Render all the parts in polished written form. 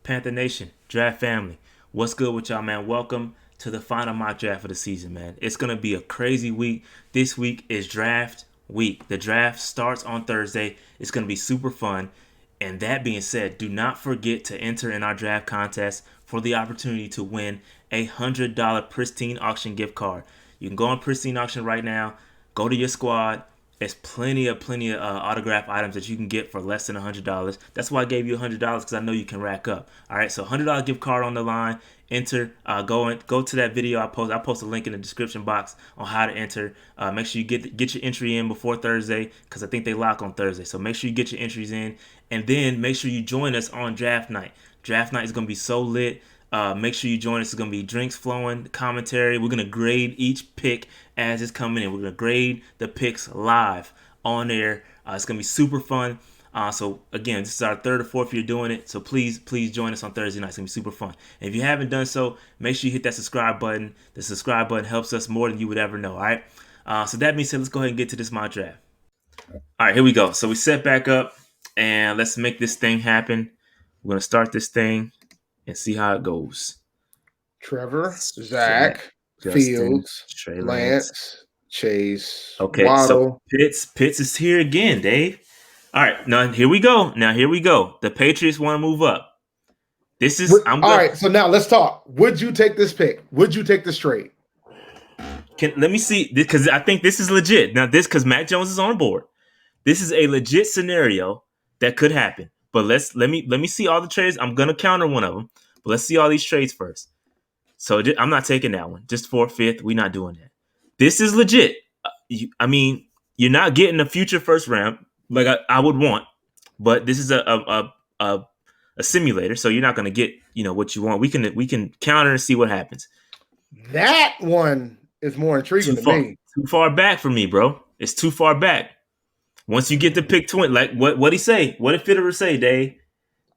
Panther Nation, Draft Family. What's good with y'all, man? Welcome to the final mock draft of the season, man. It's going to be a crazy week. This week is draft week. The draft starts on Thursday. It's going to be super fun. And that being said, do not forget to enter in our draft contest for the opportunity to win a $100 Pristine Auction gift card. You can go on Pristine Auction right now, go to your squad. There's plenty of autograph items that you can get for less than $100. That's why I gave you $100 because I know you can rack up. All right, so $100 gift card on the line. Enter. Go to that video I post. I post a link in the description box on how to enter. Make sure you get your entry in before Thursday because I think they lock on Thursday. So make sure you get your entries in, and then make sure you join us on draft night. Draft night is gonna be so lit. Make sure you join us. It's going to be drinks flowing, commentary. We're going to grade each pick as it's coming in. We're going to grade the picks live on air. It's going to be super fun. So, again, this is our third or fourth year doing it. So, please join us on Thursday night. It's going to be super fun. And if you haven't done so, make sure you hit that subscribe button. The subscribe button helps us more than you would ever know. All right. So, that being said, let's go ahead and get to this mock draft. All right, here we go. So, we set back up and let's make this thing happen. We're going to start this thing and see how it goes. Trevor, Zach, Fields, Trey Lance, Chase, okay, Waddle. So Pitts is here again, Dave. All right, now here we go. The Patriots want to move up. All right, so now let's talk. Would you take this pick? Would you take this trade? Let me see, because I think this is legit. Now, because Mac Jones is on board. This is a legit scenario that could happen. But let me see all the trades. I'm gonna counter one of them, but let's see all these trades first. So I'm not taking that one. Just 4th, 5th. We're not doing that. This is legit. You're not getting a future first round like I would want, but this is a simulator, so you're not gonna get what you want. We can counter and see what happens. That one is more intriguing to me. Too far back for me, bro. It's too far back. Once you get to pick 20, like what he say? What did Fitterer say, Dave?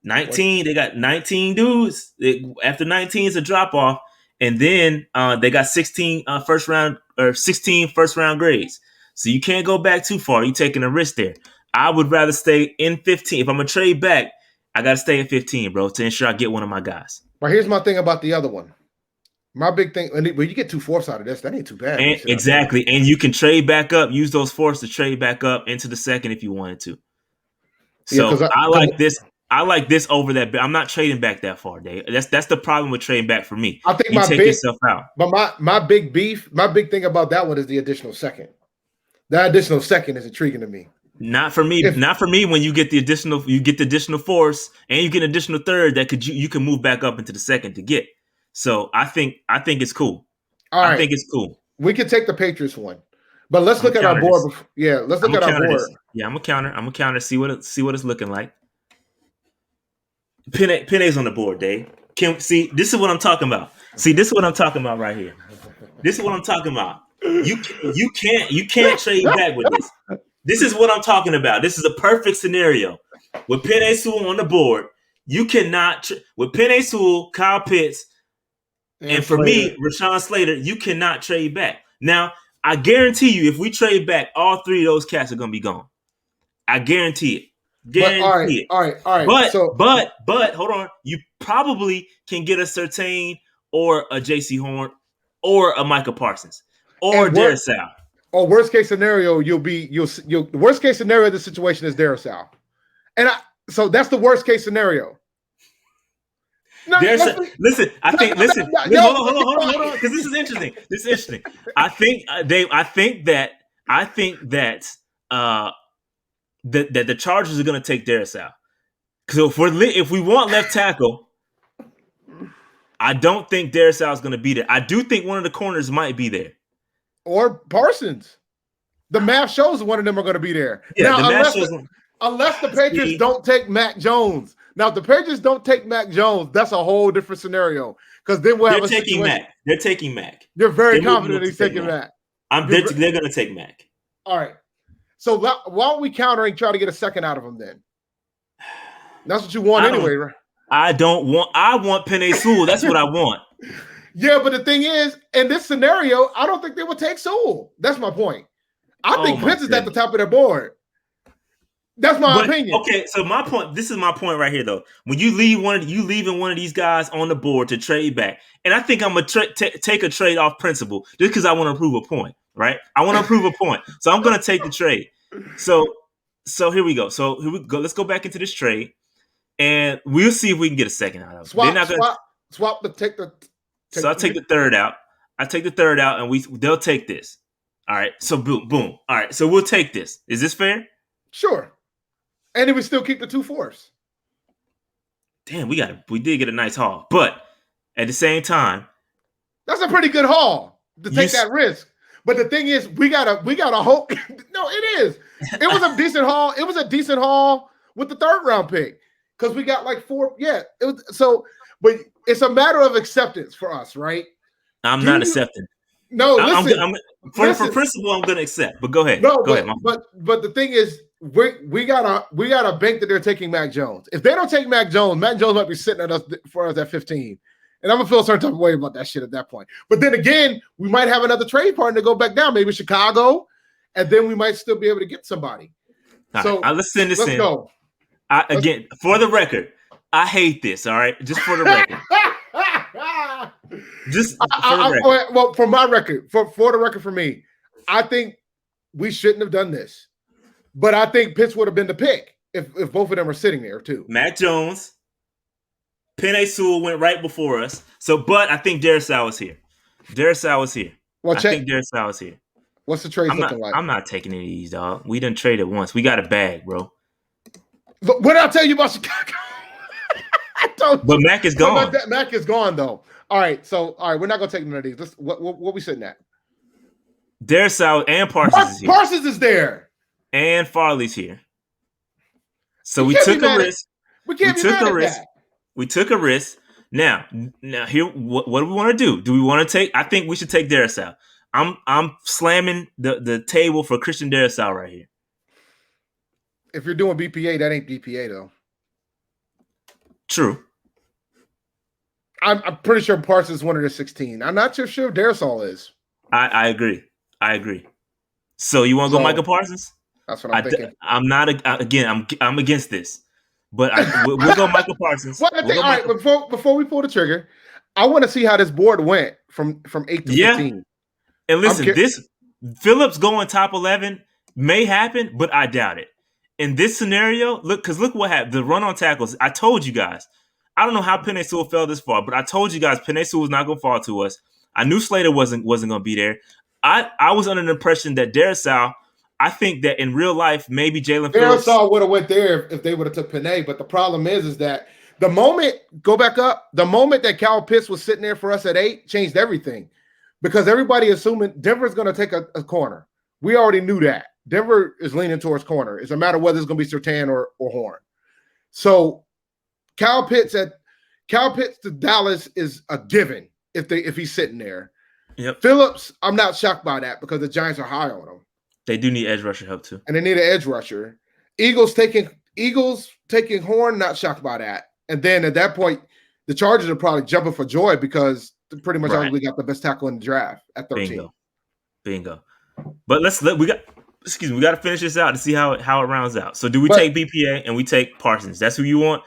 19. They got 19 dudes. After 19 is a drop off, and then they got 16 first round grades. So you can't go back too far. You're taking a risk there. I would rather stay in 15. If I'm gonna trade back, I gotta stay at 15, bro, to ensure I get one of my guys. But here's my thing about the other one. My big thing, when you get 2 fourths out of this, that ain't too bad. Exactly. And you can trade back up, use those fourths to trade back up into the second if you wanted to. So I like this. I like this over that. I'm not trading back that far, Dave. That's the problem with trading back for me. I think you take yourself out. But my big thing about that one is the additional second. That additional second is intriguing to me. Not for me. Not for me. When you get the additional force and you get an additional third that you can move back up into the second to get. So I think it's cool. All right. I think it's cool. We could take the Patriots one, but let's look at our board. Let's look at our board. Yeah, I'm gonna counter. See what it's looking like. Penne's on the board, Dave. This is what I'm talking about. See, this is what I'm talking about right here. This is what I'm talking about. You can't trade back with this. This is what I'm talking about. This is a perfect scenario. With Penei Sewell on the board, you cannot with Penei Sewell, Kyle Pitts, and for me, Rashawn Slater, you cannot trade back. Now, I guarantee you, if we trade back, all 3 of those cats are gonna be gone. I guarantee it. All right. But hold on. You probably can get a Surtain or a JC Horn or a Micah Parsons or Darrisaw. Or worst case scenario, the worst case scenario of the situation is Darrisaw. So that's the worst case scenario. No, listen. Hold on, because this is interesting. I think, Dave. I think that the Chargers are going to take Darrisaw. So if we want left tackle, I don't think Darrisaw is going to be there. I do think one of the corners might be there, or Parsons. The math shows one of them are going to be there. Yeah, now, unless the Patriots don't take Mac Jones. Now, if the Patriots don't take Mac Jones, that's a whole different scenario. Because then we'll have a situation. Mac. They're taking Mac. You're very confident he's taking Mac. They're going to take Mac. All right. So why don't we counter and try to get a second out of him then? That's what you want anyway, right? I want Penei Sewell. That's what I want. Yeah, but the thing is, in this scenario, I don't think they would take Sewell. That's my point. I think Pitts is at the top of their board. That's my opinion. Okay, so my point. This is my point right here, though. When you leave leaving one of these guys on the board to trade back, and I think I'm gonna take a trade off principle just because I want to prove a point, right? I want to prove a point, so I'm gonna take the trade. So here we go. So here we go. Let's go back into this trade, and we'll see if we can get a second out of it. Swap the take the. So I'll take the third out. I take the third out, and they'll take this. All right. So boom. All right. So we'll take this. Is this fair? Sure. And it would still keep the 2 fourths. Damn, we did get a nice haul, but at the same time, that's a pretty good haul to take that risk. But the thing is, we gotta hope. No, it is. It was a decent haul. It was a decent haul with the 3rd round pick because we got like 4. Yeah, it was so. But it's a matter of acceptance for us, right? I'm not accepting. No, listen. For principle, I'm going to accept. But go ahead. No, go ahead. But the thing is, we gotta bank that they're taking Mac Jones. If they don't take Mac Jones might be sitting at us for us at 15, and I'm gonna feel a certain type of way about that shit at that point. But then again, we might have another trade partner to go back down, maybe Chicago, and then we might still be able to get somebody. So let's send this in. Let's go. Again, for the record, I hate this. All right, just for the record. Well, for my record, for the record for me, I think we shouldn't have done this. But I think Pitts would have been the pick if both of them are sitting there too. Mac Jones, Penei Sewell went right before us. But I think Darrisaw was here. Well, I think Darrisaw was here. What's the trade looking like? I'm not taking any of these, dog. We done traded once. We got a bag, bro. But what did I tell you about Chicago? But Mac is gone. Mac is gone though. All right, we're not gonna take none of these. What we sitting at? Darrisaw and Parsons is here. Parsons is there. And Farley's here. So we took a risk. We took a risk. We took a risk. Now here, what do we want to do? Do we want to take? I think we should take Darrisaw. I'm slamming the table for Christian Darrisaw right here. If you're doing BPA, that ain't BPA though. True. I'm pretty sure Parsons wanted a 16. I'm not too sure Darrisaw is. I agree. So you want to go Michael Parsons? That's what I'm thinking. I'm not again. I'm against this, but we'll go Michael Parsons. All right, before we pull the trigger, I want to see how this board went from 8 to 15. And listen, this Phillips going top 11 may happen, but I doubt it. In this scenario, look what happened. The run on tackles. I told you guys. I don't know how Penei Sewell fell this far, but I told you guys Penei Sewell was not going to fall to us. I knew Slater wasn't going to be there. I was under the impression that Darrisaw. I think that in real life, maybe Jalen Phillips would have went there if they would have took Penei. But the problem is that the moment that Kyle Pitts was sitting there for us at 8 changed everything because everybody assuming Denver's going to take a corner. We already knew that. Denver is leaning towards corner. It's a matter of whether it's going to be Surtain or Horn. So Kyle Pitts to Dallas is a given if he's sitting there. Yep. Phillips, I'm not shocked by that because the Giants are high on him. They do need edge rusher help too. And they need an edge rusher. Eagles taking Horn, not shocked by that. And then at that point, the Chargers are probably jumping for joy because they pretty much arguably got the best tackle in the draft at 13. Bingo. But we got to finish this out to see how it rounds out. So do we take BPA and we take Parsons? That's who you want?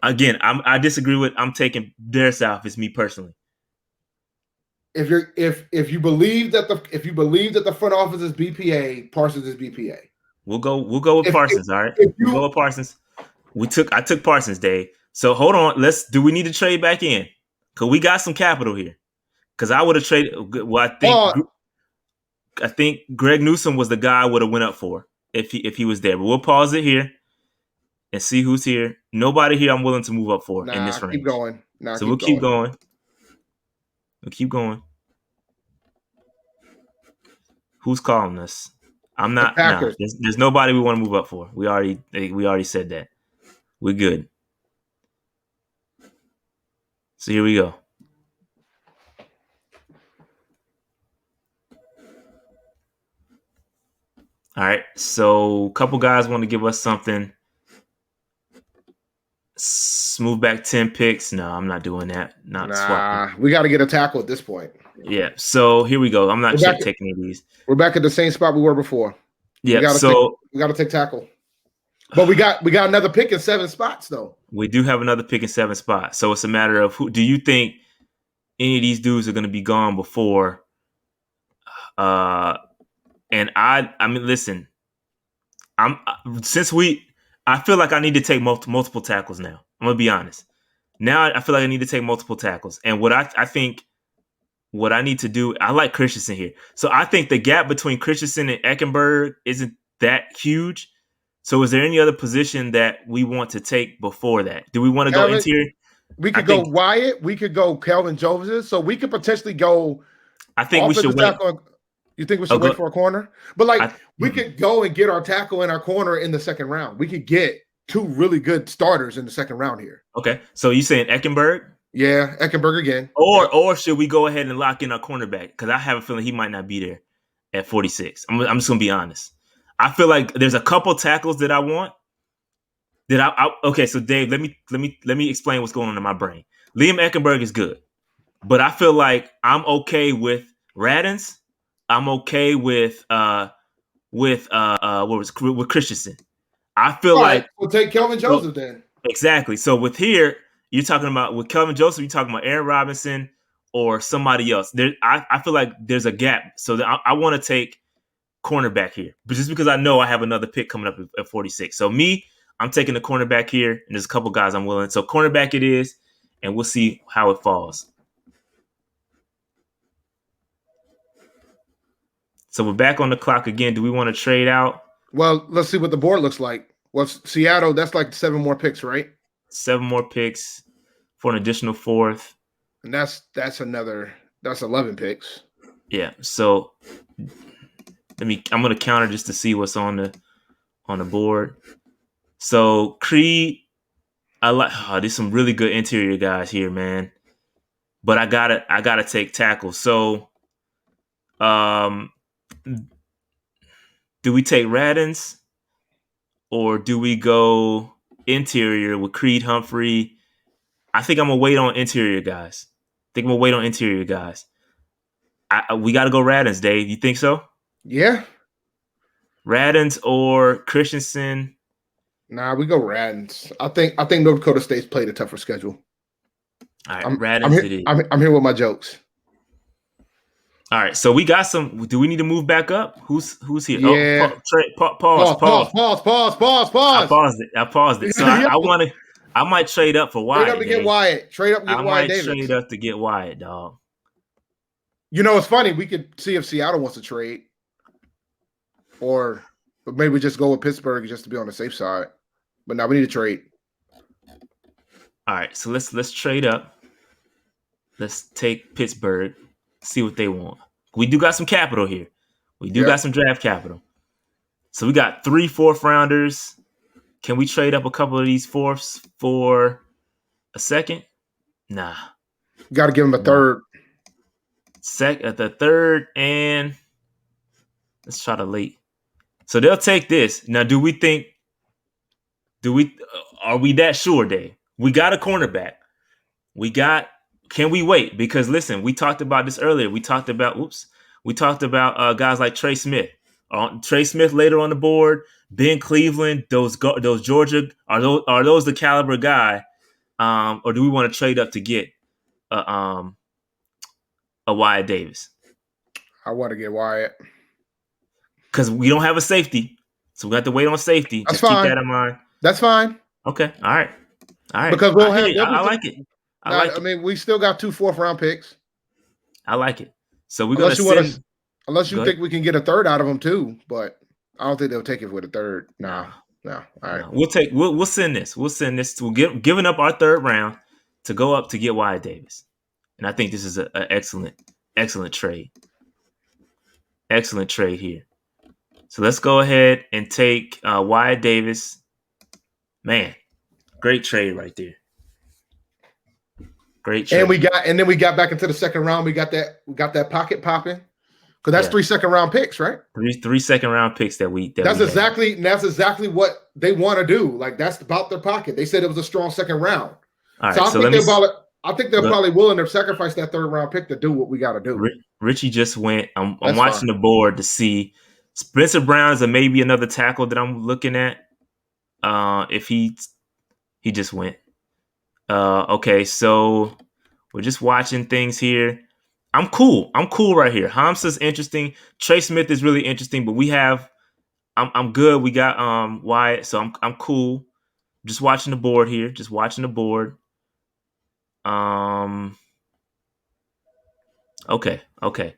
Again, I disagree with. I'm taking Darrisaw if it's me personally. If you believe that the front office is BPA, Parsons is BPA. We'll go with Parsons. All right, we'll go with Parsons. I took Parsons, Dave. So hold on. Do we need to trade back in? Cause we got some capital here. Cause I would have traded. Well, I think Greg Newsome was the guy I would have went up for if he was there. But we'll pause it here and see who's here. Nobody here I'm willing to move up for in this range. Keep going. We'll keep going. We'll keep going. Who's calling us? I'm not. No, there's nobody we want to move up for. We already said that. We're good. So here we go. All right. So a couple guys want to give us something. Move back 10 picks. No, I'm not doing that. Swapping. We got to get a tackle at this point. Yeah. So here we go. I'm not taking any of these. We're back at the same spot we were before. Yeah. We got to take tackle. But we got another pick in 7 spots though. We do have another pick in 7 spots, so it's a matter of who do you think any of these dudes are going to be gone before? Uh, and I mean, listen, I'm since we, I feel like I need to take multiple tackles now. I'm gonna be honest. Now I feel like I need to take multiple tackles, and I think what I need to do, I like Christensen here, so I think the gap between Christensen and Eckenberg isn't that huge. So, is there any other position that we want to take before that? Do we want to go Kelvin, interior? we I could go think Wyatt. We could go Kelvin Joseph. So we could potentially go I think we should offensive wait. tackle. You think we Oh, should wait for a corner? But like I, we could go and get our tackle in our corner in the second round. We could get 2 really good starters in the second round here. okay, so you saying Eckenberg, Yeah, Eckenberg again. or Yep. or should we go ahead and lock in our cornerback? Because I have a feeling he might not be there at 46. I'm just gonna be honest. I feel like there's a couple tackles that I want. Okay, so Dave, let me explain what's going on in my brain. Liam Eckenberg is good, but I feel like I'm okay with Radins. I'm okay with with Christensen. I feel All right, like we'll take Kelvin so, Joseph then. exactly. So with here, you're talking about with Kelvin Joseph, you're talking about Aaron Robinson or somebody else. I feel like there's a gap. So I want to take cornerback here, but just because I know I have another pick coming up at 46. So I'm taking the cornerback here, and there's a couple guys I'm willing. So cornerback it is, and we'll see how it falls. So we're back on the clock again. Do we want to trade out? Well, let's see what the board looks like. Well, Seattle, that's like 7 more picks, right? 7 more picks for an additional 4th. And that's 11 picks. Yeah. So I'm gonna counter just to see what's on the board. So Creed, there's some really good interior guys here, man. But I gotta take tackle. So do we take Radins or do we go interior with Creed Humphrey? I think I'm gonna wait on interior guys. We got to go Radins, Dave. You think so? Yeah. Radins or Christensen? Nah, we go Radins. I think North Dakota State's played a tougher schedule. All right, I'm Radins here, it is. I'm here with my jokes. All right, so we got some. Do we need to move back up? Who's here? Yeah. Pause. I paused it. So I might trade up for Wyatt. Trade up to get Wyatt. Trade up to get Wyatt Davis. Trade up to get Wyatt, dog. You know, it's funny. We could see if Seattle wants to trade, but maybe we just go with Pittsburgh just to be on the safe side. But now we need to trade. All right, so let's trade up. Let's take Pittsburgh. See what they want. We do got some capital here. We do got some draft capital. So we got 3 4th rounders. Can we trade up a couple of these 4ths for a second? Nah. Got to give them a third. At the third, and let's try the late. So they'll take this. Now, are we that sure, Dave? We got a cornerback. Can we wait? Because listen, we talked about this earlier. We talked about guys like Trey Smith. Trey Smith later on the board. Ben Cleveland, those Georgia, are those the caliber guy? Or do we want to trade up to get a Wyatt Davis? I want to get Wyatt. Because we don't have a safety. So we have to wait on safety. That's Just fine. Keep that in mind. That's fine. Okay. All right. Because I like it. I mean, we still got 2 4th round picks. I like it. So we're unless gonna unless you think we can get a third out of them too, but I don't think they'll take it with a third. No. All right. We'll send this. We'll send this. Giving up our 3rd round to go up to get Wyatt Davis, and I think this is an excellent trade. Excellent trade here. So let's go ahead and take Wyatt Davis. Man, great trade right there. Great trade. And then we got back into the second round. We got that pocket popping. Because that's 3 second round picks, right? 3 second round picks that's exactly what they want to do. Like that's about their pocket. They said it was a strong second round. All right, I think they're probably willing to sacrifice that 3rd round pick to do what we got to do. Richie just went. I'm watching the board to see Spencer Brown is maybe another tackle that I'm looking at. If he just went. Okay, so we're just watching things here. I'm cool. I'm cool right here. Hamza's interesting. Trey Smith is really interesting, but we have. I'm good. We got Wyatt, so I'm cool. Just watching the board here. Just watching the board. Um. Okay. Okay.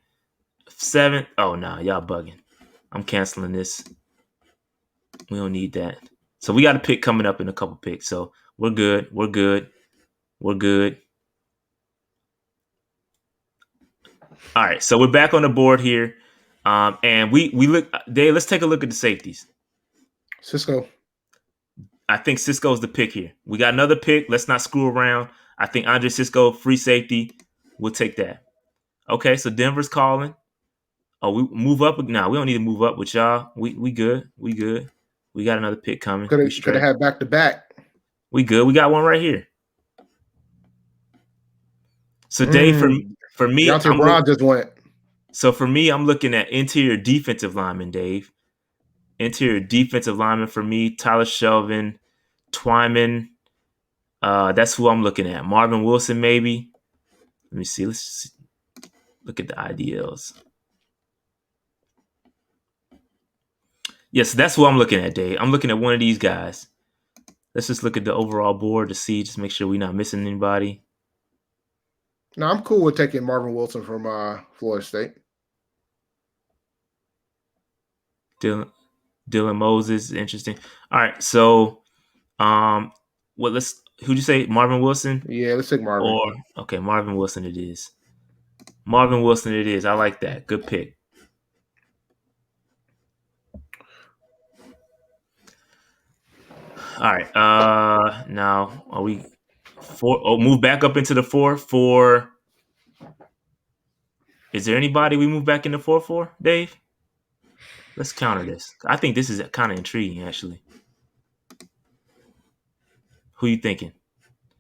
7. Oh no, y'all bugging. I'm canceling this. We don't need that. So we got a pick coming up in a couple picks. So we're good. We're good. We're good. All right. So we're back on the board here. And we look. Dave, let's take a look at the safeties. Cisco. I think Cisco's the pick here. We got another pick. Let's not screw around. I think Andre Cisco, free safety. We'll take that. Okay, so Denver's calling. Oh, we move up. Nah, we don't need to move up with y'all. We good. We good. We got another pick coming. We Could have straight. had back to back. We good. We got one right here. So Dave, for me, Deontay Brown just went. So for me, I'm looking at interior defensive lineman, Dave. Interior defensive lineman for me, Tyler Shelvin, Twyman. That's who I'm looking at. Marvin Wilson, maybe. Let me see. Let's look at the IDLs. Yes, that's who I'm looking at, Dave. I'm looking at one of these guys. Let's just look at the overall board to see, just make sure we're not missing anybody. No, I'm cool with taking Marvin Wilson from Florida State. Dylan Moses, interesting. All right, so who'd you say? Marvin Wilson? Yeah, let's take Marvin. Okay, Marvin Wilson it is. Marvin Wilson it is. I like that. Good pick. All right. Now are we 4? Oh, move back up into the 4. Is there anybody we move back into 4, Dave? Let's counter this. I think this is kind of intriguing, actually. Who you thinking?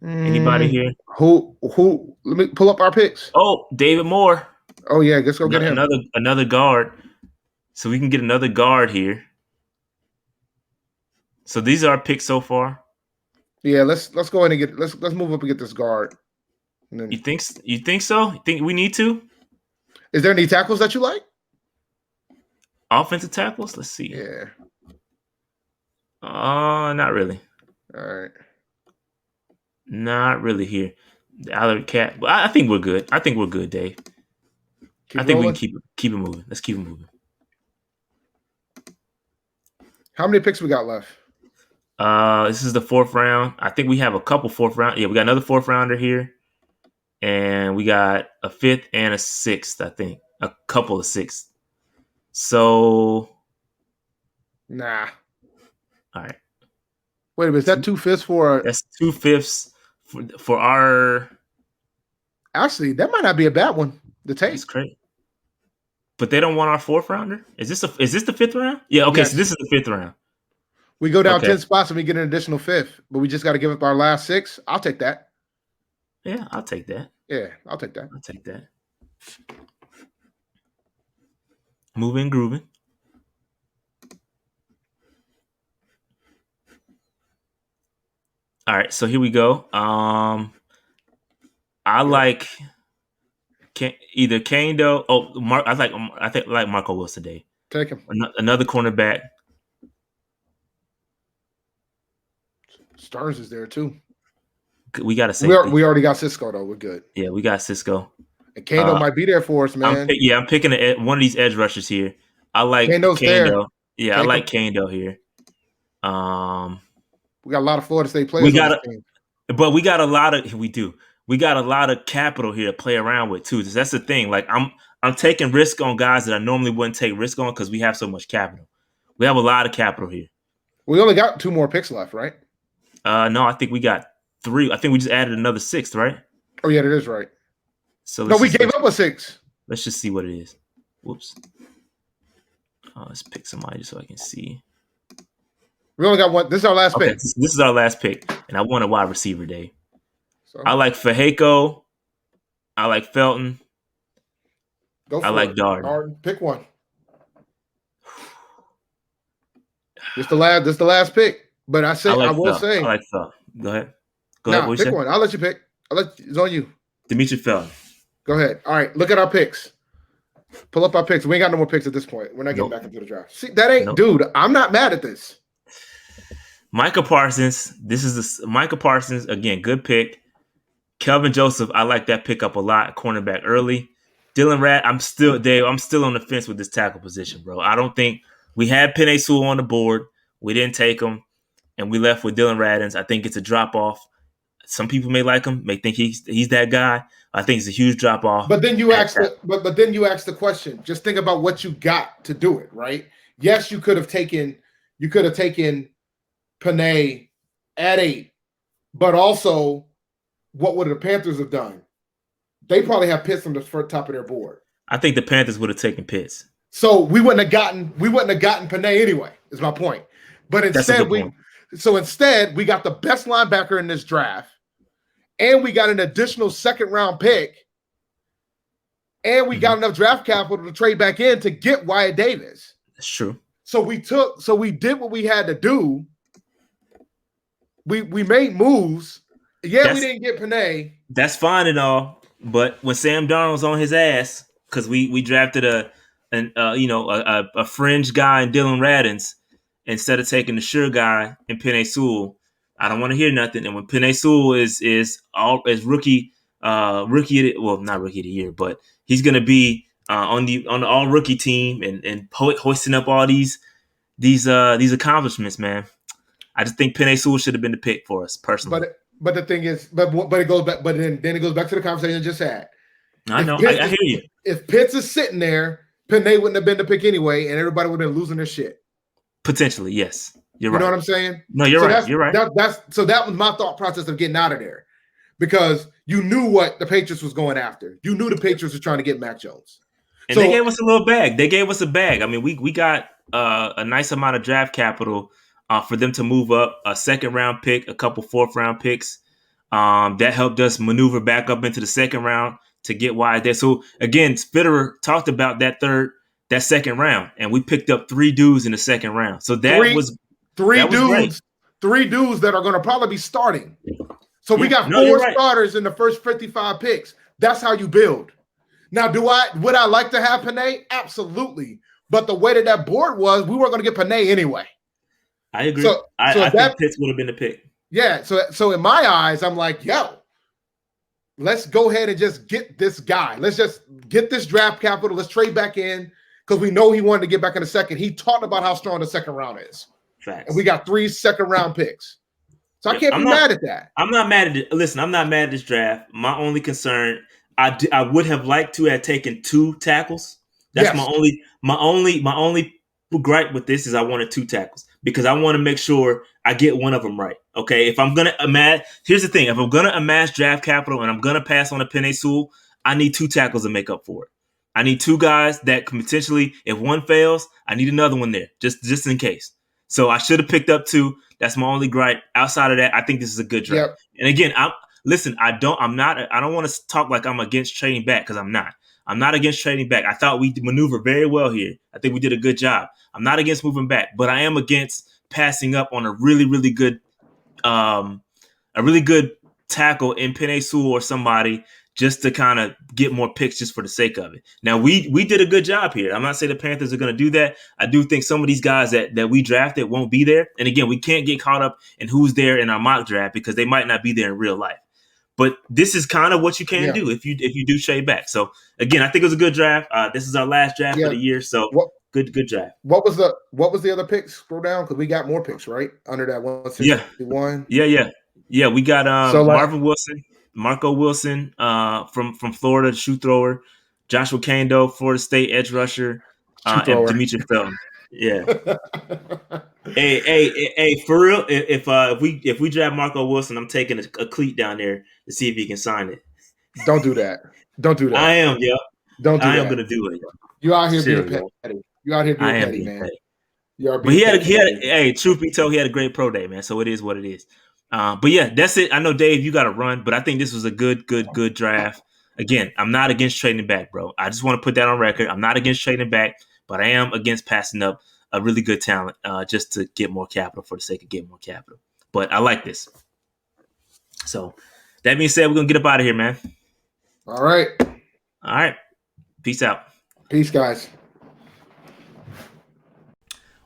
Anybody here? Who? Let me pull up our picks. Oh, David Moore. Oh yeah, let's go get him. Another guard. So we can get another guard here. So these are our picks so far. Yeah, let's go ahead and get let's move up and get this guard. Then, you think so? You think we need to? Is there any tackles that you like? Offensive tackles? Let's see. Yeah. Not really. All right. Not really here. The Allard Cat. I think we're good. I think we're good, Dave. I think we can keep it moving. Let's keep it moving. How many picks we got left? This is the 4th round. I think we have a couple 4th round. Yeah, we got another 4th rounder here. And we got a 5th and a 6th, I think. A couple of 6th. So nah. All right. Wait a minute, is that 2/5 for that's 2/5 for our actually that might not be a bad one to take. That's great. But they don't want our 4th rounder? Is this the 5th round? Yeah, okay, yes. So this is the 5th round. We go down 10 spots and we get an additional 5th, but we just got to give up our last 6. I'll take that. Yeah, I'll take that. Yeah, I'll take that. I'll take that. Moving, grooving. All right, so here we go. I like either Kando. Oh, Mark. I think Marco Wilson. Day. Take him. Another cornerback. Stearns is there too. We got a safety. We already got Cisco though. We're good. Yeah, we got Cisco. And Kando might be there for us, man. I'm picking one of these edge rushers here. I like Kando's Kando. There. Yeah, I like Kando here. We got a lot of Florida State players. But we got a lot of We got a lot of capital here to play around with too. That's the thing. Like I'm taking risk on guys that I normally wouldn't take risk on because we have so much capital. We have a lot of capital here. We only got 2 more picks left, right? No, I think we got 3. I think we just added another 6th, right? Oh yeah, that is right. So we gave up a 6. Let's just see what it is. Whoops. Let's pick somebody just so I can see. We only got 1. This is our last pick. This is our last pick, and I want a wide receiver, Dave. So, I like Fehako. I like Felton. I like Darden. Pick one. This the last pick. But I will I say, like Fell. Go ahead. Go ahead. nah, What you pick say? one. I'll let you pick. It's on you. Dimitri Fell. Go ahead. All right, look at our picks. Pull up our picks. We ain't got no more picks at this point. We're not getting Nope. back into the draft. See, that ain't, Nope. dude. I'm not mad at this. Micah Parsons. This is Micah Parsons again. Good pick. Kelvin Joseph. I like that pickup a lot. Cornerback early. Dylan Rat. I'm still Dave. I'm still on the fence with this tackle position, bro. I don't think we had Penei Sewell on the board. We didn't take him, and we left with Dylan Radins. I think it's a drop off. Some people may like him, may think he's that guy. I think it's a huge drop off. But then you ask the question. Just think about what you got to do it, right? Yes, you could have taken Panay at 8, but also, what would the Panthers have done? They probably have Pitts on the top of their board. I think the Panthers would have taken Pitts. So we wouldn't have gotten Panay anyway, is my point. But instead we got the best linebacker in this draft, and we got an additional second round pick, and we got enough draft capital to trade back in to get Wyatt Davis. That's true. So we did what we had to do. We made moves. Yeah, we didn't get Panay. That's fine and all, but when Sam Darnold's on his ass, because we drafted a fringe guy in Dylan Radins instead of taking the sure guy in Penei Sewell, I don't want to hear nothing. And when Penei Sewell is rookie not rookie of the year, but he's gonna be on the all rookie team and hoisting up all these accomplishments, man. I just think Penei Sewell should have been the pick for us personally. But the thing is, but it goes back. But then it goes back to the conversation I just had. I know. I hear you. If Pitts is sitting there, Panay wouldn't have been the pick anyway, and everybody would have been losing their shit. Potentially, yes. You're right. You know what I'm saying? No, you're right. You're right. That was my thought process of getting out of there, because you knew what the Patriots was going after. You knew the Patriots were trying to get Mac Jones. And they gave us a little bag. They gave us a bag. I mean, we got a nice amount of draft capital for them to move up, a second round pick, a couple fourth round picks. That helped us maneuver back up into the second round to get Wyatt there. So again, Fitterer talked about that second round, and we picked up 3 dudes in the second round. So three dudes that are going to probably be starting. So we got 4 starters in the first 55 picks. That's how you build. Now, would I like to have Panay? Absolutely. But the way that board was, we weren't going to get Panay anyway. I agree. I think Pitts would have been the pick. Yeah. So in my eyes, I'm like, yo, let's go ahead and just get this guy. Let's just get this draft capital. Let's trade back in, because we know he wanted to get back in the second. He talked about how strong the second round is. Facts. And we got 3 second round picks. So I can't be mad at that. I'm not mad at it. Listen, I'm not mad at this draft. My only concern, I would have liked to have taken 2 tackles. That's my only gripe with this is I wanted 2 tackles, because I want to make sure I get one of them right. Okay, if I'm gonna here's the thing: if I'm gonna amass draft capital and I'm gonna pass on a Penei Sewell, I need 2 tackles to make up for it. I need 2 guys that can potentially, if one fails, I need another one there, just in case. So I should have picked up 2. That's my only gripe. Outside of that, I think this is a good draft. Yep. And again, I don't want to talk like I'm against trading back, because I'm not. I'm not against trading back. I thought we maneuvered very well here. I think we did a good job. I'm not against moving back, but I am against passing up on a really, really good tackle in Penei Sewell or somebody, just to kind of get more picks just for the sake of it. Now, we did a good job here. I'm not saying the Panthers are going to do that. I do think some of these guys that we drafted won't be there. And again, we can't get caught up in who's there in our mock draft, because they might not be there in real life. But this is kind of what you can do if you do trade back. So again, I think it was a good draft. This is our last draft of the year. So good draft. What was the other picks? Scroll down, because we got more picks, right? Under that 161. Yeah. We got Marvin Wilson, Marco Wilson from Florida, shoe thrower, Joshua Kando, Florida State edge rusher, and Dimitri Felton. Yeah. hey, for real, if we draft Marco Wilson, I'm taking a cleat down there to see if he can sign it. Don't do that. I am, yeah. Don't do that. I am gonna do it. You out here being petty. You out here being petty, man. Petty. But he had hey, truth be told, he had a great pro day, man. So it is what it is. But yeah, that's it. I know, Dave, you got to run, but I think this was a good draft. Again, I'm not against trading back, bro. I just want to put that on record. I'm not against trading back, but I am against passing up a really good talent just to get more capital for the sake of getting more capital. But I like this. So that being said, we're gonna get up out of here, man. All right. All right. Peace out. Peace, guys.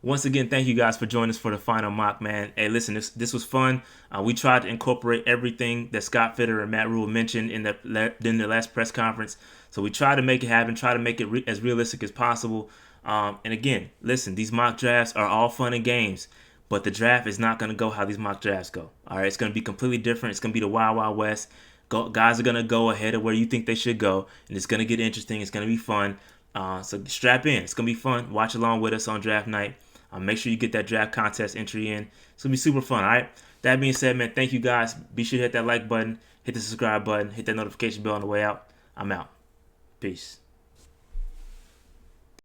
Once again, thank you guys for joining us for the final mock, man. Hey, listen, this was fun. We tried to incorporate everything that Scott Fitter and Matt Rule mentioned in the last press conference. So we tried to make it happen, try to make it as realistic as possible. And again, listen, these mock drafts are all fun and games, but the draft is not going to go how these mock drafts go. All right, it's going to be completely different. It's going to be the Wild Wild West. Guys are going to go ahead of where you think they should go, and it's going to get interesting. It's going to be fun. So strap in. It's going to be fun. Watch along with us on draft night. Make sure you get that draft contest entry in. It's going to be super fun, all right? That being said, man, thank you guys. Be sure to hit that like button, hit the subscribe button, hit that notification bell on the way out. I'm out. Peace.